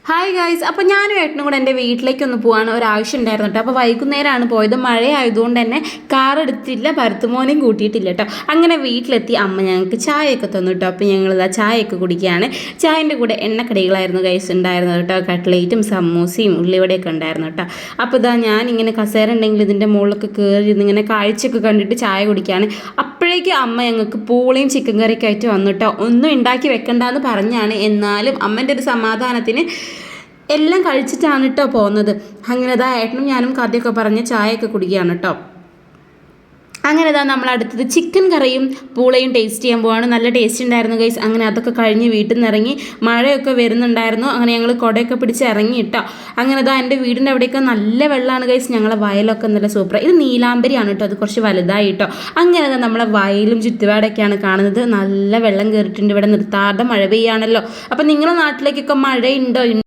Hi guys, അപ്പോൾ ഞാനും ഏട്ടനും കൂടെ എൻ്റെ വീട്ടിലേക്കൊന്ന് പോകാൻ ഒരാവശ്യം ഉണ്ടായിരുന്നു കേട്ടോ. അപ്പോൾ വൈകുന്നേരമാണ് പോയത്. മഴയായതുകൊണ്ട് തന്നെ കാർ എടുത്തില്ല, ഭരത്തുമോനെയും കൂട്ടിയിട്ടില്ല കേട്ടോ. അങ്ങനെ വീട്ടിലെത്തി അമ്മ ഞങ്ങൾക്ക് ചായയൊക്കെ തന്നു കേട്ടോ. അപ്പോൾ ഞങ്ങളിതാ ചായയൊക്കെ കുടിക്കുകയാണ്. ചായൻ്റെ കൂടെ എണ്ണക്കടികളായിരുന്നു ഗൈസ് ഉണ്ടായിരുന്നത് കേട്ടോ. കട്ട്ലേറ്റും സമൂസയും ഉള്ളിവടയൊക്കെ ഉണ്ടായിരുന്നു കേട്ടോ. അപ്പോൾ ഇതാ ഞാനിങ്ങനെ കസേര ഉണ്ടെങ്കിൽ ഇതിൻ്റെ മുകളിലൊക്കെ കയറി ഇങ്ങനെ കാഴ്ചയൊക്കെ കണ്ടിട്ട് ചായ കുടിക്കുകയാണ്. അപ്പോഴേക്കും അമ്മ ഞങ്ങൾക്ക് പൂളയും ചിക്കൻ കറിയൊക്കെ ആയിട്ട് വന്നിട്ടോ. ഒന്നും ഉണ്ടാക്കി വെക്കണ്ടെന്ന് പറഞ്ഞാണ്, എന്നാലും അമ്മൻ്റെ ഒരു സമാധാനത്തിന് എല്ലാം കഴിച്ചിട്ടാണ് കേട്ടോ പോകുന്നത്. അങ്ങനെ ഇതാ ഏട്ടനും ഞാനും കഥയൊക്കെ പറഞ്ഞ് ചായയൊക്കെ കുടിക്കുകയാണ് കേട്ടോ. അങ്ങനെ ഇതാ നമ്മൾ അടുത്തത് ചിക്കൻ കറിയും പൂളയും ടേസ്റ്റ് ചെയ്യാൻ പോവാണ്. നല്ല ടേസ്റ്റ് ഉണ്ടായിരുന്നു ഗൈസ്. അങ്ങനെ അതൊക്കെ കഴിഞ്ഞ് വീട്ടിൽ നിന്ന് ഇറങ്ങി, മഴയൊക്കെ വരുന്നുണ്ടായിരുന്നു. അങ്ങനെ ഞങ്ങൾ കുടയൊക്കെ പിടിച്ച് ഇറങ്ങി കേട്ടോ. അങ്ങനെ ഇതാ എൻ്റെ വീടിൻ്റെ അവിടെയൊക്കെ നല്ല വെള്ളമാണ് ഗൈസ്. ഞങ്ങളെ വയലൊക്കെ നല്ല സൂപ്പർ. ഇത് നീലാമ്പരിയാണ് കേട്ടോ, അത് കുറച്ച് വലുതായി കേട്ടോ. അങ്ങനെ നമ്മളെ വയലും ചുറ്റുപാടൊക്കെയാണ് കാണുന്നത്. നല്ല വെള്ളം കയറിയിട്ടുണ്ട്. ഇവിടെ നിർത്താതെ മഴ പെയ്യാണല്ലോ. അപ്പം നിങ്ങളുടെ നാട്ടിലേക്കൊക്കെ മഴയുണ്ടോ?